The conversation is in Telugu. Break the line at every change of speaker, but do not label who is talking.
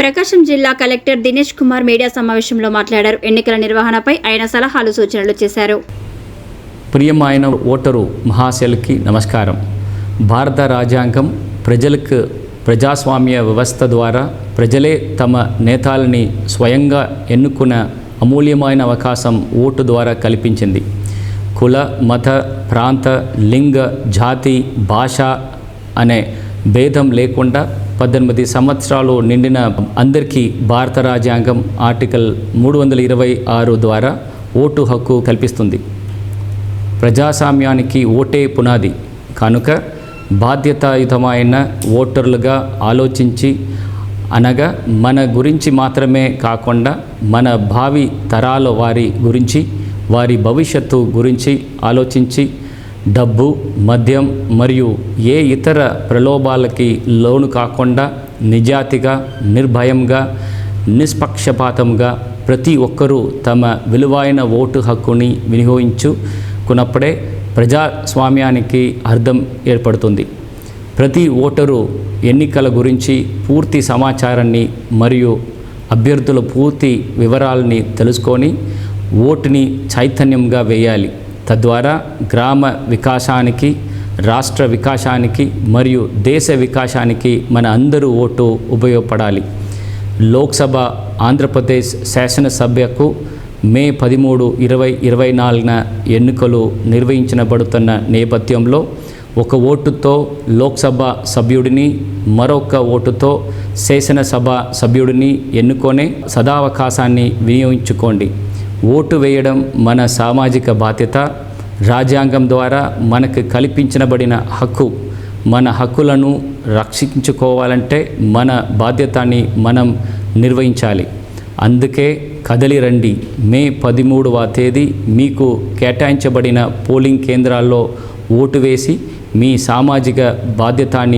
ప్రకాశం జిల్లా కలెక్టర్ దినేష్ కుమార్ మీడియా సమావేశంలో మాట్లాడారు. ఎన్నికల నిర్వహణపై ఆయన సలహాలు సూచనలు చేశారు.
ప్రియమైన ఓటరు మహాశయులకి నమస్కారం. భారత రాజ్యాంగం ప్రజలకు ప్రజాస్వామ్య వ్యవస్థ ద్వారా ప్రజలే తమ నేతలని స్వయంగా ఎన్నుకున్న అమూల్యమైన అవకాశం ఓటు ద్వారా కల్పించింది. కుల, మత, ప్రాంత, లింగ, జాతి, భాష అనే భేదం లేకుండా 18 సంవత్సరాలు నిండిన అందరికీ భారత రాజ్యాంగం ఆర్టికల్ 326 ద్వారా ఓటు హక్కు కల్పిస్తుంది. ప్రజాస్వామ్యానికి ఓటే పునాది కనుక బాధ్యతాయుతమైన ఓటర్లుగా ఆలోచించి, అనగా మన గురించి మాత్రమే కాకుండా మన భావి తరాల వారి గురించి, వారి భవిష్యత్తు గురించి ఆలోచించి డబ్బు, మద్యం మరియు ఏ ఇతర ప్రలోభాలకి లోను కాకుండా నిజాయితీగా, నిర్భయంగా, నిష్పక్షపాతంగా ప్రతి ఒక్కరూ తమ విలువైన ఓటు హక్కుని వినియోగించుకున్నప్పుడే ప్రజాస్వామ్యానికి అర్థం ఏర్పడుతుంది. ప్రతి ఓటరు ఎన్నికల గురించి పూర్తి సమాచారాన్ని మరియు అభ్యర్థుల పూర్తి వివరాలని తెలుసుకొని ఓటుని చైతన్యంగా వేయాలి. తద్వారా గ్రామ వికాసానికి, రాష్ట్ర వికాసానికి మరియు దేశ వికాసానికి మన అందరూ ఓటు ఉపయోగపడాలి. లోక్సభ, ఆంధ్రప్రదేశ్ శాసనసభకు మే 13, 2024 ఎన్నికలు నిర్వహించబడుతున్న నేపథ్యంలో ఒక ఓటుతో లోక్సభ సభ్యుడిని, మరొక ఓటుతో శాసనసభ సభ్యుడిని ఎన్నుకొనే సదావకాశాన్ని వినియోగించుకోండి. ఓటు వేయడం మన సామాజిక బాధ్యత. రాజ్యాంగం ద్వారా మనకు కల్పించబడిన హక్కు. మన హక్కులను రక్షించుకోవాలంటే మన బాధ్యతని మనం నిర్వహించాలి. అందుకే కదలి రండి. మే 13వ తేదీ మీకు కేటాయించబడిన పోలింగ్ కేంద్రాల్లో ఓటు వేసి మీ సామాజిక బాధ్యతని